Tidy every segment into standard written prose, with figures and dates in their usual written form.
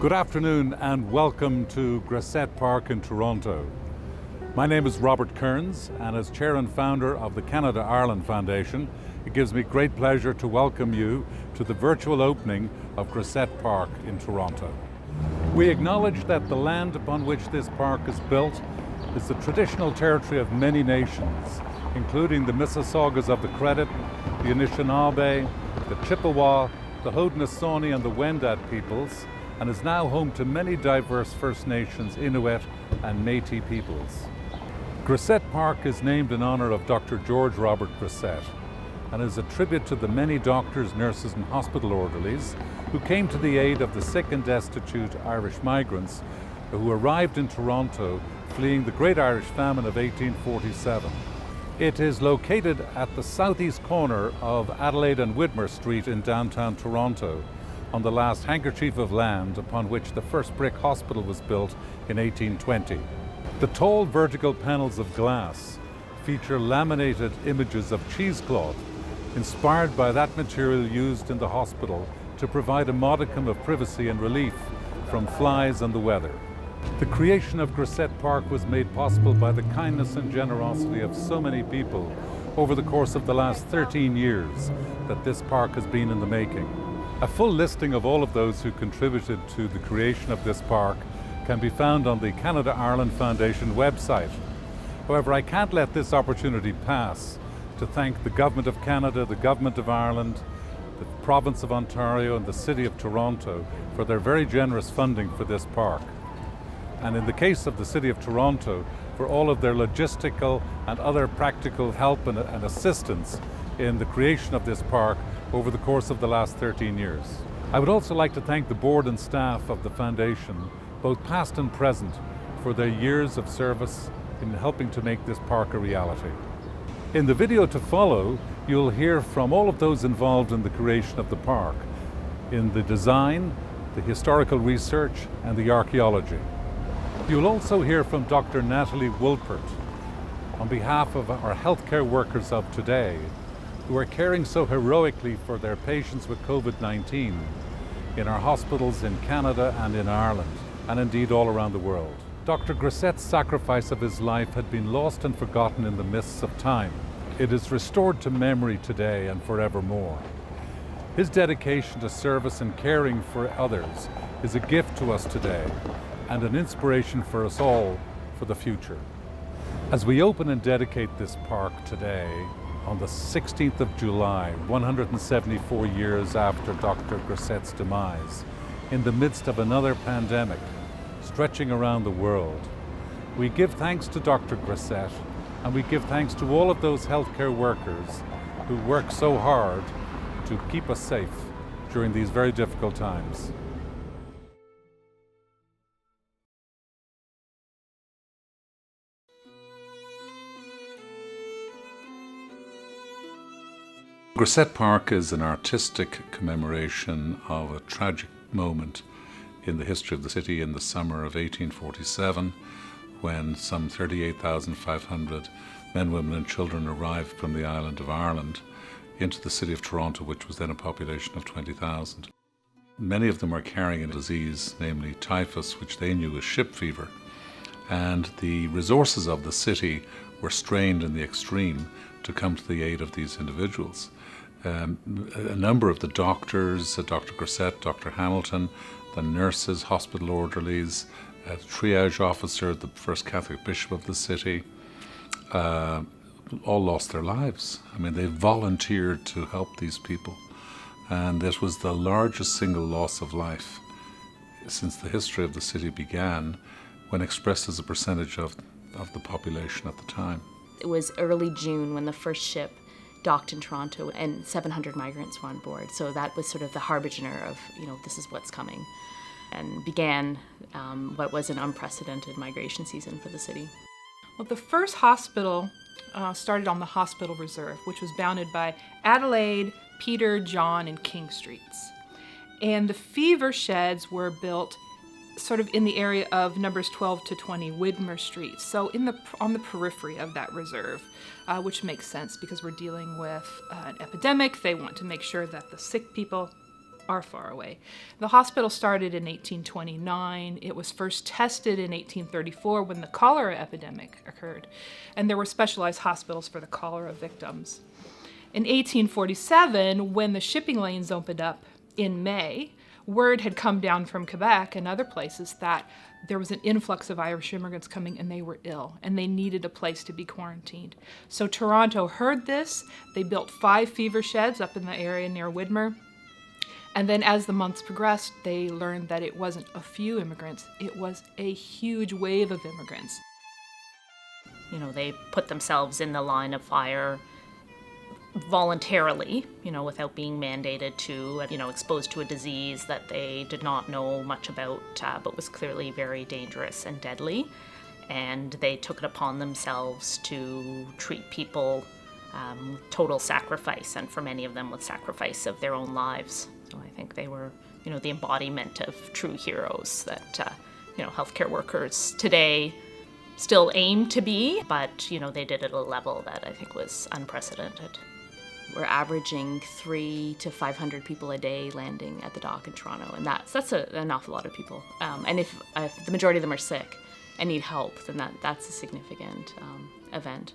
Good afternoon and welcome to Grasett Park in Toronto. My name is Robert Kearns, and as chair and founder of the Canada-Ireland Foundation, it gives me great pleasure to welcome you to the virtual opening of Grasett Park in Toronto. We acknowledge that the land upon which this park is built is the traditional territory of many nations, including the Mississaugas of the Credit, the Anishinaabe, the Chippewa, the Haudenosaunee and the Wendat peoples, and is now home to many diverse First Nations, Inuit and Métis peoples. Grasett Park is named in honor of Dr. George Robert Grasett and is a tribute to the many doctors, nurses and hospital orderlies who came to the aid of the sick and destitute Irish migrants who arrived in Toronto fleeing the Great Irish Famine of 1847. It is located at the southeast corner of Adelaide and Widmer Street in downtown Toronto, on the last handkerchief of land upon which the first brick hospital was built in 1820. The tall vertical panels of glass feature laminated images of cheesecloth, inspired by that material used in the hospital to provide a modicum of privacy and relief from flies and the weather. The creation of Grasett Park was made possible by the kindness and generosity of so many people over the course of the last 13 years that this park has been in the making. A full listing of all of those who contributed to the creation of this park can be found on the Canada-Ireland Foundation website. However, I can't let this opportunity pass to thank the Government of Canada, the Government of Ireland, the Province of Ontario and the City of Toronto for their very generous funding for this park. And in the case of the City of Toronto, for all of their logistical and other practical help and assistance in the creation of this park over the course of the last 13 years. I would also like to thank the board and staff of the Foundation, both past and present, for their years of service in helping to make this park a reality. In the video to follow, you'll hear from all of those involved in the creation of the park, in the design, the historical research, and the archaeology. You'll also hear from Dr. Natalie Woolpert on behalf of our healthcare workers of today, who are caring so heroically for their patients with COVID-19 in our hospitals in Canada and in Ireland, and indeed all around the world. Dr. Grasett's sacrifice of his life had been lost and forgotten in the mists of time. It is restored to memory today and forevermore. His dedication to service and caring for others is a gift to us today and an inspiration for us all for the future. As we open and dedicate this park today, on the 16th of July, 174 years after Dr. Grasett's demise, in the midst of another pandemic stretching around the world, we give thanks to Dr. Grasett, and we give thanks to all of those healthcare workers who work so hard to keep us safe during these very difficult times. Grasett Park is an artistic commemoration of a tragic moment in the history of the city in the summer of 1847, when some 38,500 men, women and children arrived from the island of Ireland into the city of Toronto, which was then a population of 20,000. Many of them were carrying a disease, namely typhus, which they knew was ship fever, and the resources of the city were strained in the extreme to come to the aid of these individuals. A number of the doctors, Dr. Grasett, Dr. Hamilton, the nurses, hospital orderlies, the triage officer, the first Catholic bishop of the city, all lost their lives. I mean, they volunteered to help these people. And this was the largest single loss of life since the history of the city began, when expressed as a percentage of the population at the time. It was early June when the first ship docked in Toronto and 700 migrants were on board. So that was sort of the harbinger of, this is what's coming, and began what was an unprecedented migration season for the city. Well, the first hospital started on the Hospital Reserve, which was bounded by Adelaide, Peter, John, and King Streets. And the fever sheds were built sort of in the area of numbers 12 to 20 Widmer Street, so on the periphery of that reserve, which makes sense because we're dealing with an epidemic. They want to make sure that the sick people are far away. The hospital started in 1829. It was first tested in 1834 when the cholera epidemic occurred, and there were specialized hospitals for the cholera victims. In 1847, when the shipping lanes opened up in May, word had come down from Quebec and other places that there was an influx of Irish immigrants coming and they were ill and they needed a place to be quarantined. So Toronto heard this. They built 5 fever sheds up in the area near Widmer. And then as the months progressed, they learned that it wasn't a few immigrants, it was a huge wave of immigrants. You know, they put themselves in the line of fire voluntarily, you know, without being mandated to, you know, exposed to a disease that they did not know much about, but was clearly very dangerous and deadly. And they took it upon themselves to treat people with total sacrifice, and for many of them with sacrifice of their own lives. So I think they were, you know, the embodiment of true heroes that, you know, healthcare workers today still aim to be, but, you know, they did it at a level that I think was unprecedented. We're averaging 300 to 500 people a day landing at the dock in Toronto, and that's an awful lot of people. And if the majority of them are sick and need help, then that's a significant event.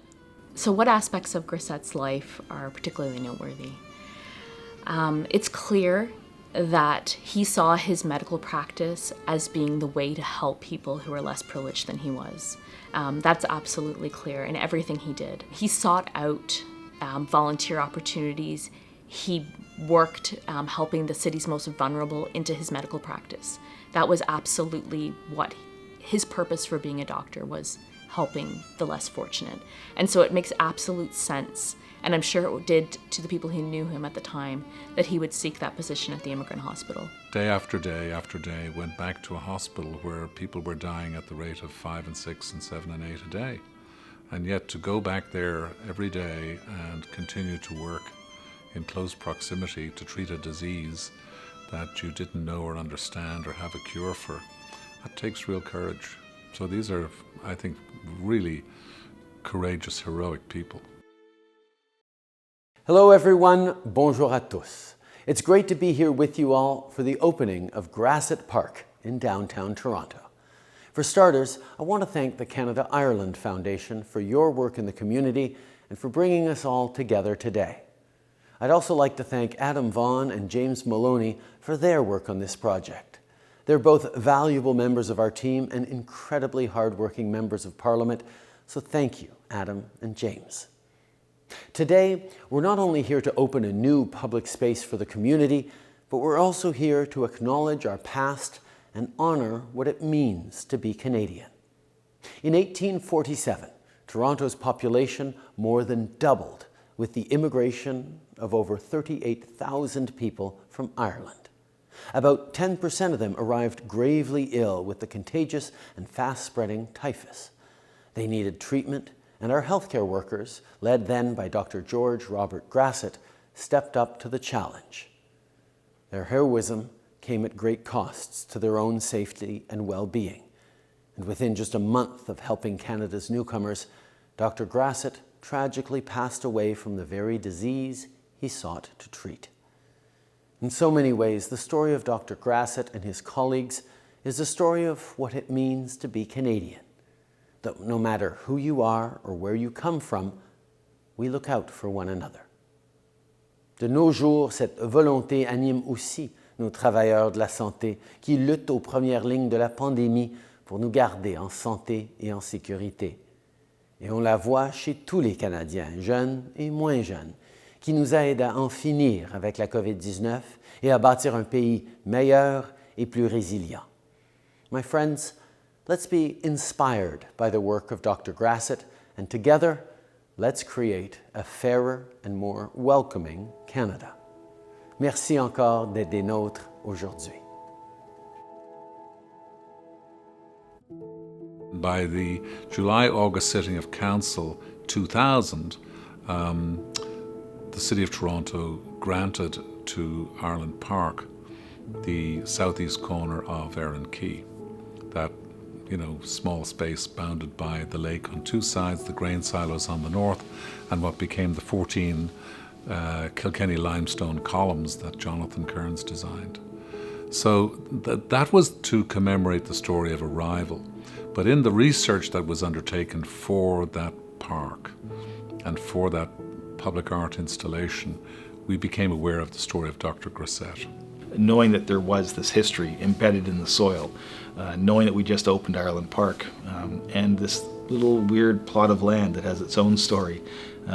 So what aspects of Grasett's life are particularly noteworthy? It's clear that he saw his medical practice as being the way to help people who are less privileged than he was. That's absolutely clear in everything he did. He sought out volunteer opportunities. He worked helping the city's most vulnerable into his medical practice. That was absolutely what his purpose for being a doctor was, helping the less fortunate. And so it makes absolute sense, and I'm sure it did to the people who knew him at the time, that he would seek that position at the Immigrant Hospital. Day after day after day went back to a hospital where people were dying at the rate of 5 and 6 and 7 and 8 a day. And yet to go back there every day and continue to work in close proximity to treat a disease that you didn't know or understand or have a cure for, that takes real courage. So these are, I think, really courageous, heroic people. Hello everyone, bonjour à tous. It's great to be here with you all for the opening of Grasett Park in downtown Toronto. For starters, I want to thank the Canada-Ireland Foundation for your work in the community and for bringing us all together today. I'd also like to thank Adam Vaughan and James Maloney for their work on this project. They're both valuable members of our team and incredibly hardworking members of Parliament, so thank you, Adam and James. Today, we're not only here to open a new public space for the community, but we're also here to acknowledge our past and honor what it means to be Canadian. In 1847, Toronto's population more than doubled with the immigration of over 38,000 people from Ireland. About 10% of them arrived gravely ill with the contagious and fast-spreading typhus. They needed treatment, and our healthcare workers, led then by Dr. George Robert Grasett, stepped up to the challenge. Their heroism came at great costs to their own safety and well-being. And within just a month of helping Canada's newcomers, Dr. Grasett tragically passed away from the very disease he sought to treat. In so many ways, the story of Dr. Grasett and his colleagues is a story of what it means to be Canadian. That no matter who you are or where you come from, we look out for one another. De nos jours, cette volonté anime aussi nos travailleurs de la santé qui luttent aux premières lignes de la pandémie pour nous garder en santé et en sécurité. Et on la voit chez tous les Canadiens, jeunes et moins jeunes, qui nous aident à en finir avec la COVID-19 et à bâtir un pays meilleur et plus résilient. My friends, let's be inspired by the work of Dr. Grasett, and together, let's create a fairer and more welcoming Canada. Merci encore d'être des nôtres aujourd'hui. By the July-August sitting of Council 2000, the City of Toronto granted to Ireland Park the southeast corner of Erin Quay. That, small space bounded by the lake on two sides, the grain silos on the north, and what became the 14 Kilkenny limestone columns that Jonathan Kearns designed. So that was to commemorate the story of arrival. But in the research that was undertaken for that park and for that public art installation, we became aware of the story of Dr. Grasett. Knowing that there was this history embedded in the soil, knowing that we just opened Ireland Park, and this little weird plot of land that has its own story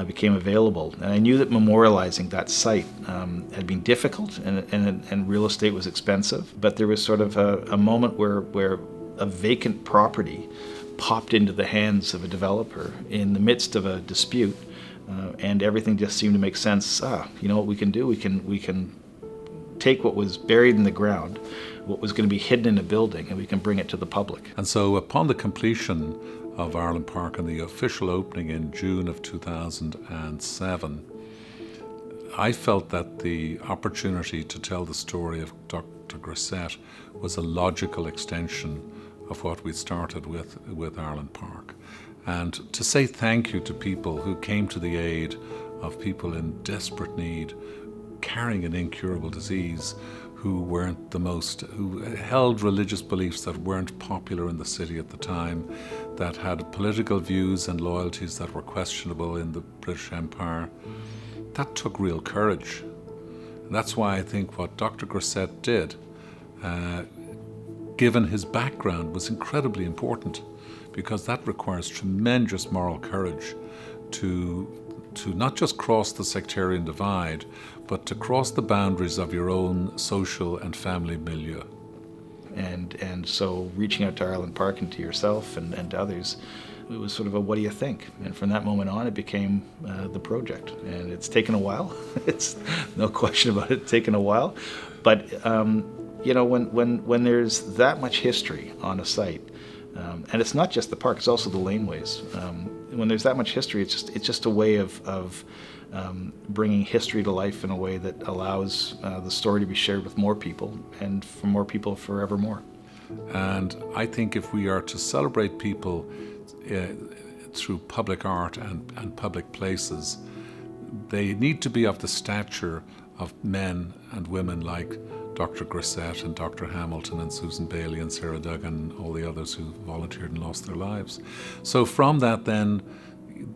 became available. And I knew that memorializing that site had been difficult, and real estate was expensive, but there was sort of a moment where a vacant property popped into the hands of a developer in the midst of a dispute, and everything just seemed to make sense. You know what we can do? We can take what was buried in the ground, what was going to be hidden in a building, and we can bring it to the public. And so upon the completion of Ireland Park and the official opening in June of 2007, I felt that the opportunity to tell the story of Dr. Grasett was a logical extension of what we started with Ireland Park. And to say thank you to people who came to the aid of people in desperate need, carrying an incurable disease, who held religious beliefs that weren't popular in the city at the time, that had political views and loyalties that were questionable in the British Empire. That took real courage. And that's why I think what Dr. Grasett did, given his background, was incredibly important, because that requires tremendous moral courage to not just cross the sectarian divide, but to cross the boundaries of your own social and family milieu. And so reaching out to Ireland Park and to yourself and to others, it was sort of a what do you think? And from that moment on, it became the project. And it's taken a while. It's no question about it, taken a while. But you know, when there's that much history on a site, and it's not just the park, it's also the laneways. When there's that much history, it's just a way of bringing history to life in a way that allows the story to be shared with more people, and for more people forevermore. And I think if we are to celebrate people through public art and public places, they need to be of the stature of men and women like Dr. Grasett and Dr. Hamilton and Susan Bailey and Sarah Duggan and all the others who volunteered and lost their lives. So from that then,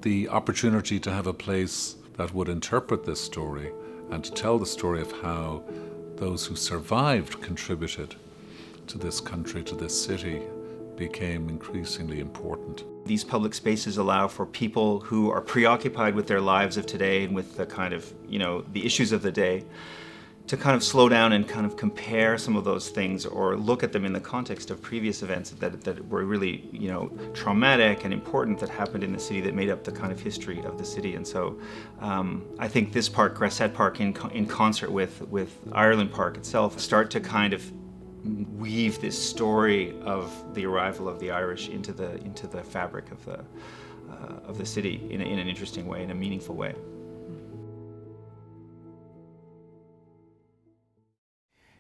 the opportunity to have a place that would interpret this story and to tell the story of how those who survived contributed to this country, to this city, became increasingly important. These public spaces allow for people who are preoccupied with their lives of today and with the kind of, the issues of the day, to kind of slow down and kind of compare some of those things, or look at them in the context of previous events that were really, traumatic and important, that happened in the city, that made up the kind of history of the city. And so I think this park, Grasett Park, in concert with Ireland Park itself, start to kind of weave this story of the arrival of the Irish into the fabric of the city in an interesting way, in a meaningful way.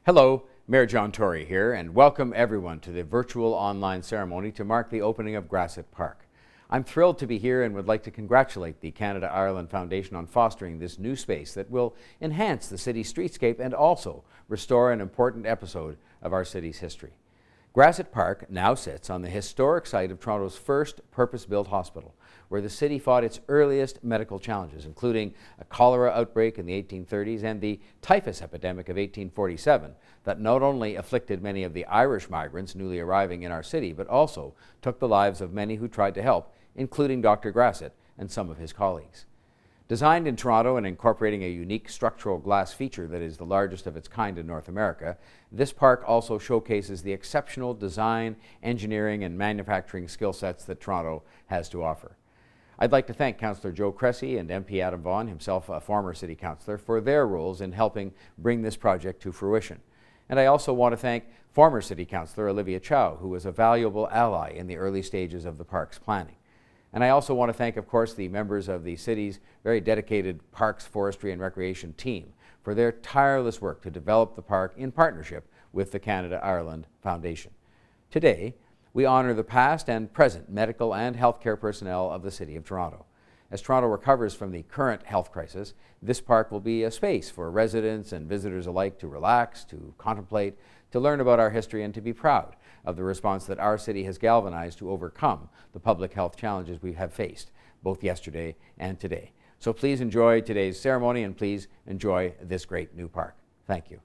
Hello, Mayor John Tory here, and welcome everyone to the virtual online ceremony to mark the opening of Grasett Park. I'm thrilled to be here and would like to congratulate the Canada-Ireland Foundation on fostering this new space that will enhance the city's streetscape and also restore an important episode of our city's history. Grasett Park now sits on the historic site of Toronto's first purpose-built hospital, where the city fought its earliest medical challenges, including a cholera outbreak in the 1830s and the Typhus Epidemic of 1847, that not only afflicted many of the Irish migrants newly arriving in our city, but also took the lives of many who tried to help, including Dr. Grasett and some of his colleagues. Designed in Toronto and incorporating a unique structural glass feature that is the largest of its kind in North America, this park also showcases the exceptional design, engineering, and manufacturing skill sets that Toronto has to offer. I'd like to thank Councillor Joe Cressy and MP Adam Vaughan, himself a former City Councillor, for their roles in helping bring this project to fruition. And I also want to thank former City Councillor Olivia Chow, who was a valuable ally in the early stages of the park's planning. And I also want to thank, of course, the members of the city's very dedicated Parks, Forestry and Recreation team for their tireless work to develop the park in partnership with the Canada-Ireland Foundation. Today, we honor the past and present medical and healthcare personnel of the City of Toronto. As Toronto recovers from the current health crisis, this park will be a space for residents and visitors alike to relax, to contemplate, to learn about our history, and to be proud of the response that our city has galvanized to overcome the public health challenges we have faced, both yesterday and today. So please enjoy today's ceremony, and please enjoy this great new park. Thank you.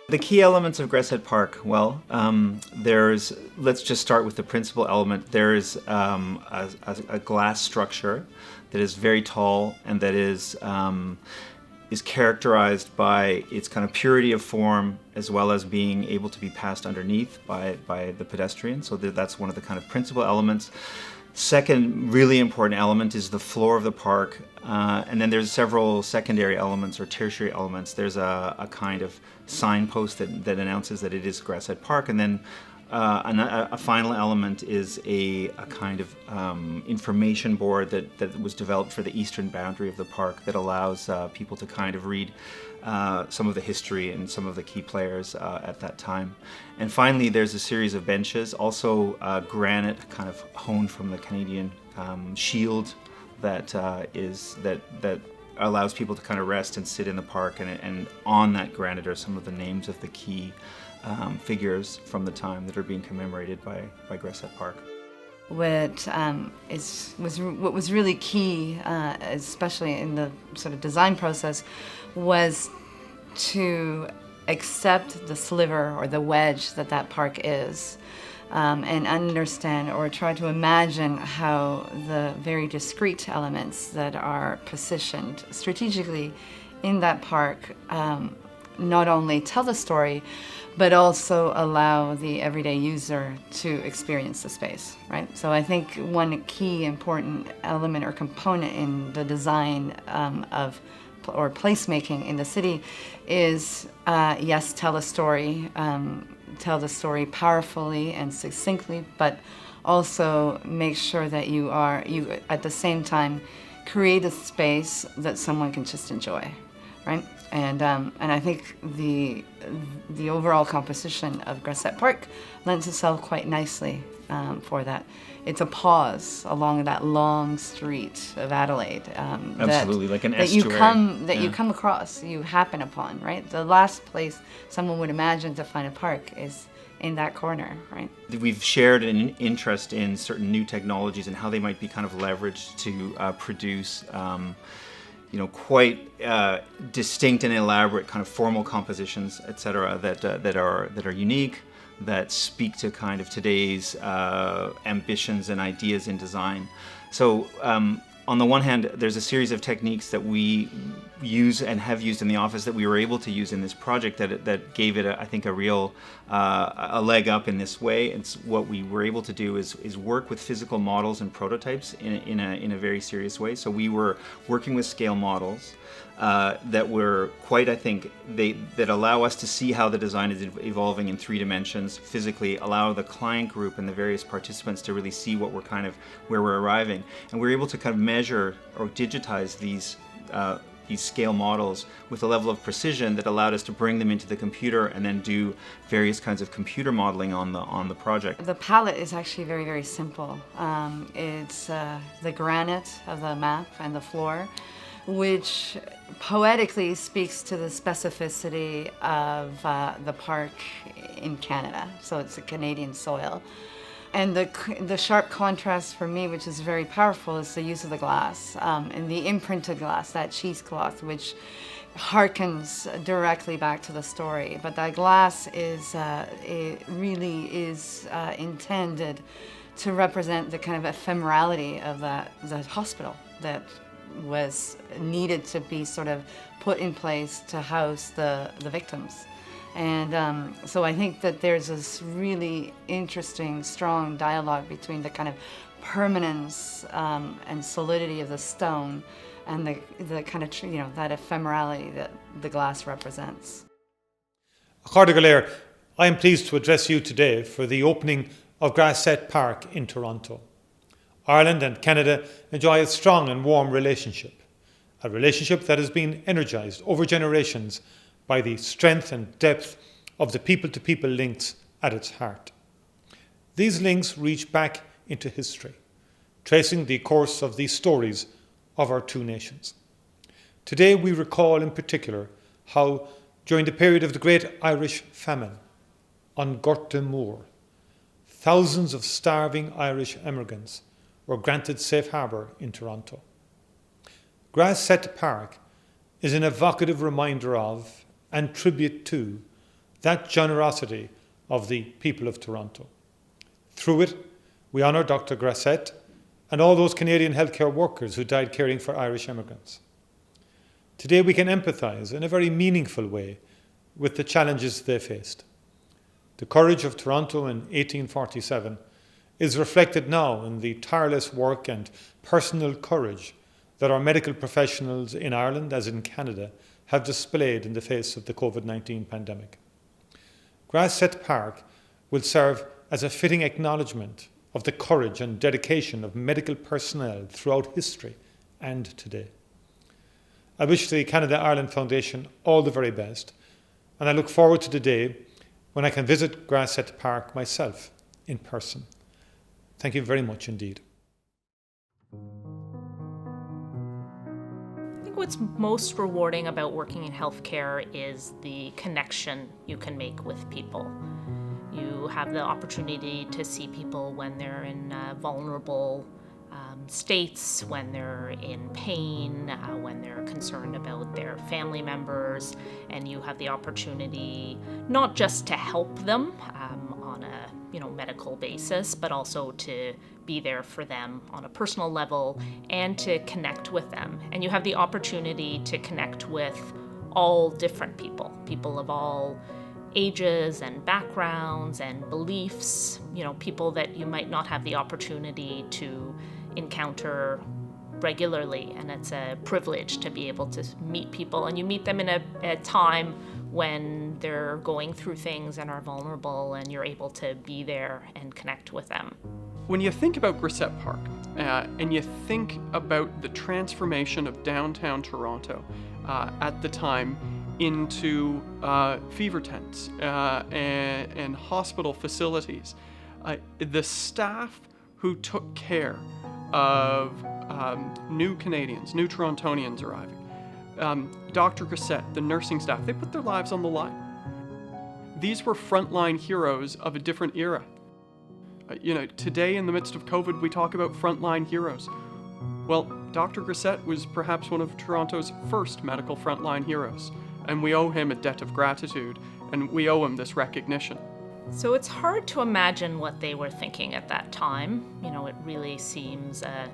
The key elements of Grasett Park, well, let's just start with the principal element. There's a glass structure that is very tall and that is characterized by its kind of purity of form, as well as being able to be passed underneath by the pedestrian. So that's one of the kind of principal elements. Second really important element is the floor of the park, and then there's several secondary elements or tertiary elements. There's a kind of signpost that announces that it is Grasett Park, and then a final element is a kind of information board that was developed for the eastern boundary of the park that allows people to kind of read some of the history and some of the key players at that time. And finally, there's a series of benches, also granite, kind of honed from the Canadian shield that allows people to kind of rest and sit in the park. And on that granite are some of the names of the key figures from the time that are being commemorated by Grasett Park. What was really key, especially in the sort of design process, was to accept the sliver or the wedge that park is, and understand or try to imagine how the very discrete elements that are positioned strategically in that park not only tell the story, but also allow the everyday user to experience the space, right? So I think one key important element or component in the design or placemaking in the city is, yes, tell the story powerfully and succinctly, but also make sure that you at the same time create a space that someone can just enjoy, right? And I think the overall composition of Grasett Park lends itself quite nicely for that. It's a pause along that long street of Adelaide. Absolutely, like an estuary. You come across, you happen upon, right? The last place someone would imagine to find a park is in that corner, right? We've shared an interest in certain new technologies and how they might be kind of leveraged to produce quite distinct and elaborate kind of formal compositions, etc., that are unique, that speak to kind of today's ambitions and ideas in design. So on the one hand, there's a series of techniques that we use and have used in the office that we were able to use in this project that gave it, I think, a real a leg up in this way. And what we were able to do is work with physical models and prototypes in a very serious way. So we were working with scale models that were quite, I think, that allow us to see how the design is evolving in 3 dimensions physically, allow the client group and the various participants to really see what where we're arriving. And we're able to kind of measure or digitize these scale models with a level of precision that allowed us to bring them into the computer and then do various kinds of computer modeling on the project. The palette is actually very, very simple. It's the granite of the map and the floor, which poetically speaks to the specificity of the park in Canada. So it's a Canadian soil. And the sharp contrast for me, which is very powerful, is the use of the glass and the imprinted glass, that cheesecloth, which harkens directly back to the story. But that glass it really is intended to represent the kind of ephemerality of that hospital that was needed to be sort of put in place to house the victims. And so I think that there's this really interesting, strong dialogue between the kind of permanence and solidity of the stone and the kind of, that ephemerality that the glass represents. Acharda Galéir, I am pleased to address you today for the opening of Grasett Park in Toronto. Ireland and Canada enjoy a strong and warm relationship, a relationship that has been energised over generations by the strength and depth of the people-to-people links at its heart. These links reach back into history, tracing the course of these stories of our two nations. Today we recall in particular how, during the period of the Great Irish Famine, on Gorta Moor, thousands of starving Irish emigrants were granted safe harbour in Toronto. Grasett Park is an evocative reminder of and tribute to that generosity of the people of Toronto. Through it, we honour Dr. Grasett and all those Canadian healthcare workers who died caring for Irish emigrants. Today we can empathise in a very meaningful way with the challenges they faced. The courage of Toronto in 1847 is reflected now in the tireless work and personal courage that our medical professionals in Ireland, as in Canada, have displayed in the face of the COVID-19 pandemic. Grasett Park will serve as a fitting acknowledgement of the courage and dedication of medical personnel throughout history and today. I wish the Canada-Ireland Foundation all the very best, and I look forward to the day when I can visit Grasett Park myself in person. Thank you very much indeed. I think what's most rewarding about working in healthcare is the connection you can make with people. You have the opportunity to see people when they're in vulnerable states, when they're in pain, when they're concerned about their family members, and you have the opportunity not just to help them on a medical basis, but also to be there for them on a personal level and to connect with them. And you have the opportunity to connect with all different people of all ages and backgrounds and beliefs, people that you might not have the opportunity to encounter regularly. And it's a privilege to be able to meet people, and you meet them in a time when they're going through things and are vulnerable, and you're able to be there and connect with them. When you think about Grasett Park and you think about the transformation of downtown Toronto at the time into fever tents and hospital facilities, the staff who took care of new Canadians, new Torontonians arriving, Dr. Grasett, the nursing staff, they put their lives on the line. These were frontline heroes of a different era. Today in the midst of COVID, we talk about frontline heroes. Well, Dr. Grasett was perhaps one of Toronto's first medical frontline heroes, and we owe him a debt of gratitude, and we owe him this recognition. So it's hard to imagine what they were thinking at that time. It really seems a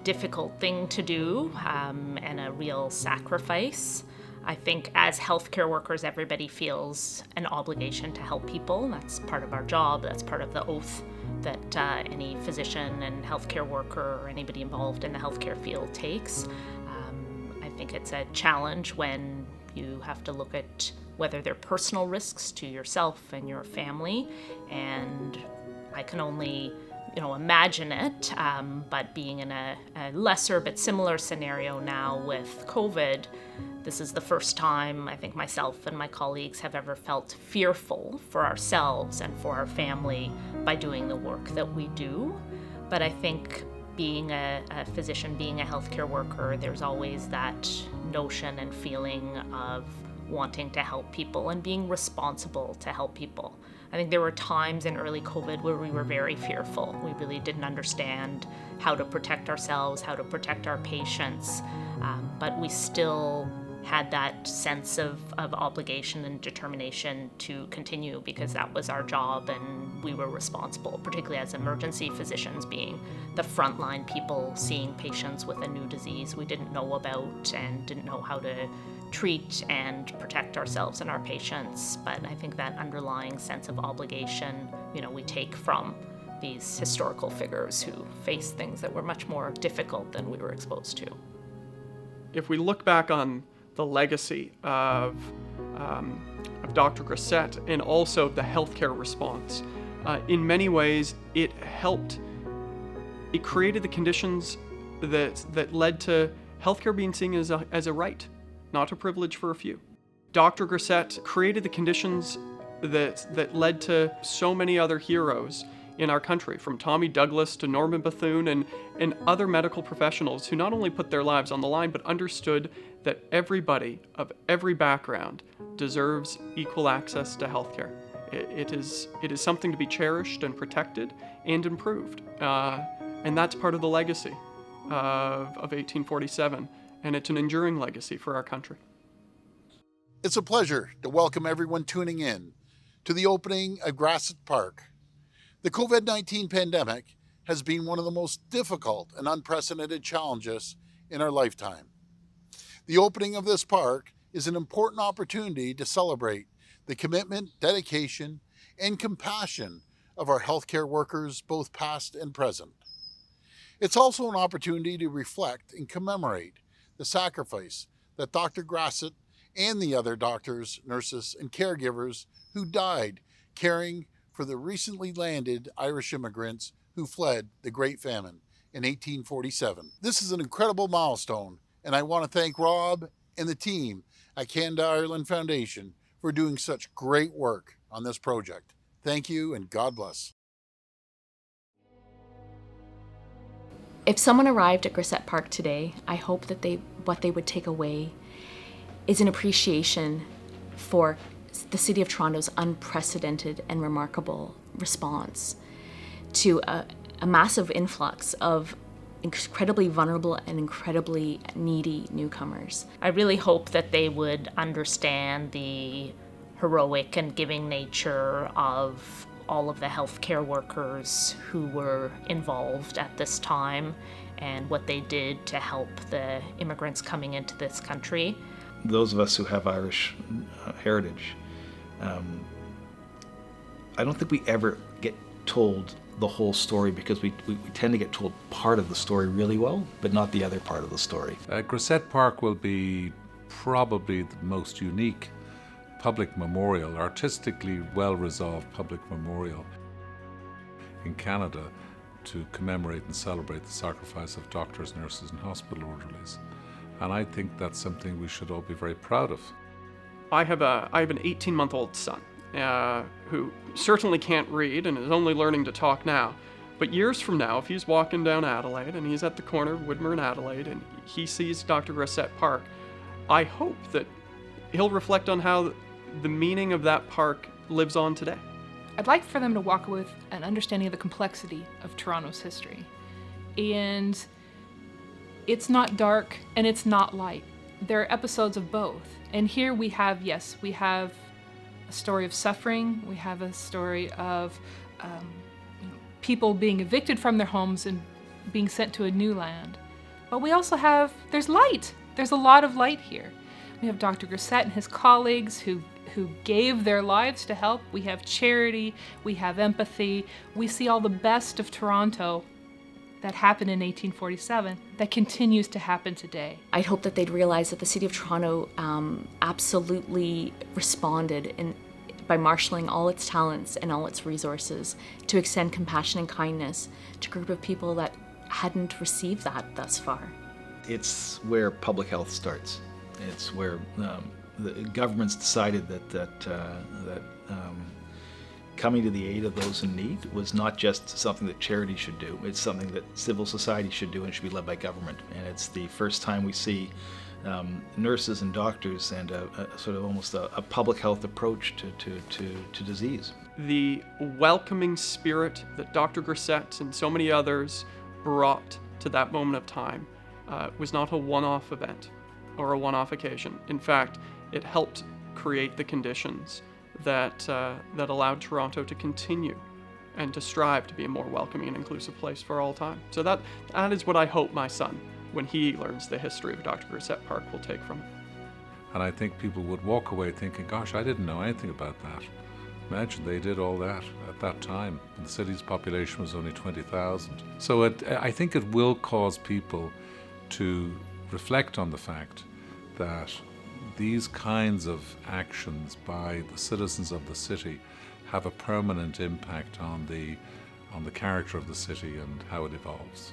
difficult thing to do and a real sacrifice. I think as healthcare workers, everybody feels an obligation to help people. That's part of our job. That's part of the oath that any physician and healthcare worker or anybody involved in the healthcare field takes. I think it's a challenge when you have to look at whether they're personal risks to yourself and your family, and I can only imagine it, but being in a lesser but similar scenario now with COVID, this is the first time I think myself and my colleagues have ever felt fearful for ourselves and for our family by doing the work that we do. But I think being a physician, being a healthcare worker, there's always that notion and feeling of wanting to help people and being responsible to help people. I think there were times in early COVID where we were very fearful. We really didn't understand how to protect ourselves, how to protect our patients, but we still had that sense of obligation and determination to continue because that was our job and we were responsible, particularly as emergency physicians, being the frontline people seeing patients with a new disease we didn't know about and didn't know how to treat and protect ourselves and our patients. But I think that underlying sense of obligation, we take from these historical figures who faced things that were much more difficult than we were exposed to. If we look back on the legacy of Dr. Grasett and also the healthcare response, in many ways it created the conditions that led to healthcare being seen as a right, not a privilege for a few. Dr. Grasett created the conditions that led to so many other heroes in our country, from Tommy Douglas to Norman Bethune and other medical professionals who not only put their lives on the line, but understood that everybody of every background deserves equal access to healthcare. It is something to be cherished and protected and improved. And that's part of the legacy of 1847, and it's an enduring legacy for our country. It's a pleasure to welcome everyone tuning in to the opening of Grasett Park. The COVID-19 pandemic has been one of the most difficult and unprecedented challenges in our lifetime. The opening of this park is an important opportunity to celebrate the commitment, dedication, and compassion of our healthcare workers, both past and present. It's also an opportunity to reflect and commemorate the sacrifice that Dr. Grasett and the other doctors, nurses, and caregivers who died caring for the recently landed Irish immigrants who fled the Great Famine in 1847. This is an incredible milestone, and I want to thank Rob and the team at Canada Ireland Foundation for doing such great work on this project. Thank you, and God bless. If someone arrived at Grasett Park today, I hope that what they would take away is an appreciation for the City of Toronto's unprecedented and remarkable response to a massive influx of incredibly vulnerable and incredibly needy newcomers. I really hope that they would understand the heroic and giving nature of all of the healthcare workers who were involved at this time and what they did to help the immigrants coming into this country. Those of us who have Irish heritage, I don't think we ever get told the whole story, because we tend to get told part of the story really well, but not the other part of the story. Grasett Park will be probably the most unique public memorial, artistically well-resolved public memorial in Canada to commemorate and celebrate the sacrifice of doctors, nurses, and hospital orderlies. And I think that's something we should all be very proud of. I have an 18-month-old son who certainly can't read and is only learning to talk now. But years from now, if he's walking down Adelaide and he's at the corner of Widmer and Adelaide and he sees Dr. Grasett Park, I hope that he'll reflect on how the meaning of that park lives on today. I'd like for them to walk away with an understanding of the complexity of Toronto's history. And it's not dark and it's not light. There are episodes of both. And here we have a story of suffering. We have a story of people being evicted from their homes and being sent to a new land. But we also there's light. There's a lot of light here. We have Dr. Grasett and his colleagues who gave their lives to help. We have charity. We have empathy. We see all the best of Toronto that happened in 1847 that continues to happen today. I'd hope that they'd realize that the City of Toronto absolutely responded by marshalling all its talents and all its resources to extend compassion and kindness to a group of people that hadn't received that thus far. It's where public health starts. It's where the government's decided that coming to the aid of those in need was not just something that charity should do. It's something that civil society should do and should be led by government. And it's the first time we see nurses and doctors and a sort of almost a public health approach to disease. The welcoming spirit that Dr. Grasett and so many others brought to that moment of time was not a one-off event or a one-off occasion. In fact, it helped create the conditions that allowed Toronto to continue and to strive to be a more welcoming and inclusive place for all time. So that is what I hope my son, when he learns the history of Dr. Grasett Park, will take from it. And I think people would walk away thinking, gosh, I didn't know anything about that. Imagine they did all that at that time. And the city's population was only 20,000. So I think it will cause people to reflect on the fact that these kinds of actions by the citizens of the city have a permanent impact on the character of the city and how it evolves.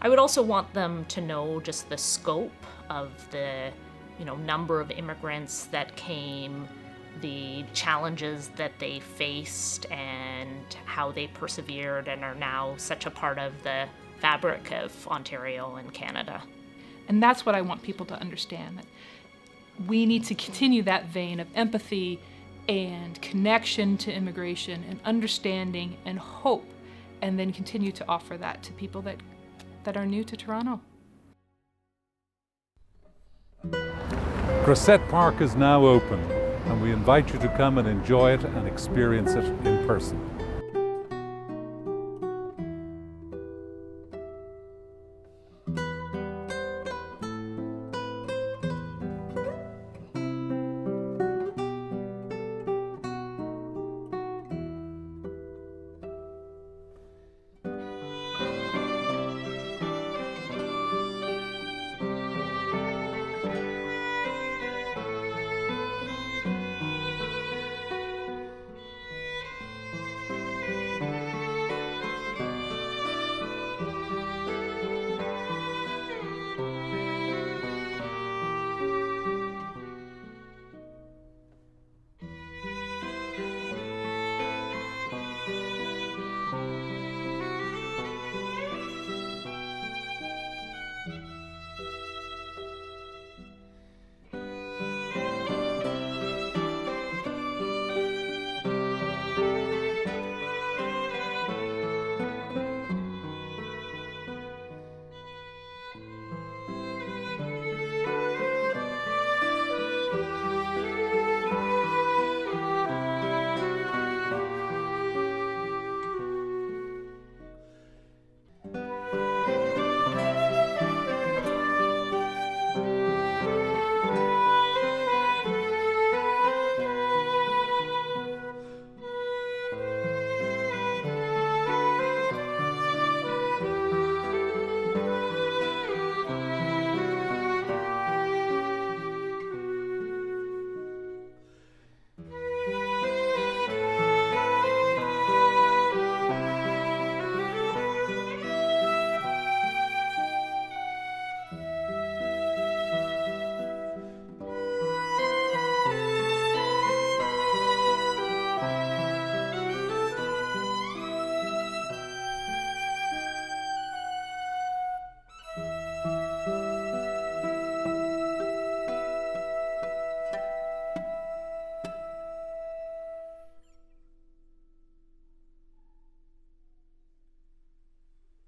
I would also want them to know just the scope of the number of immigrants that came the challenges that they faced and how they persevered and are now such a part of the fabric of Ontario and Canada. And that's what I want people to understand, that we need to continue that vein of empathy and connection to immigration and understanding and hope, and then continue to offer that to people that are new to Toronto. Grasett Park is now open, and we invite you to come and enjoy it and experience it in person.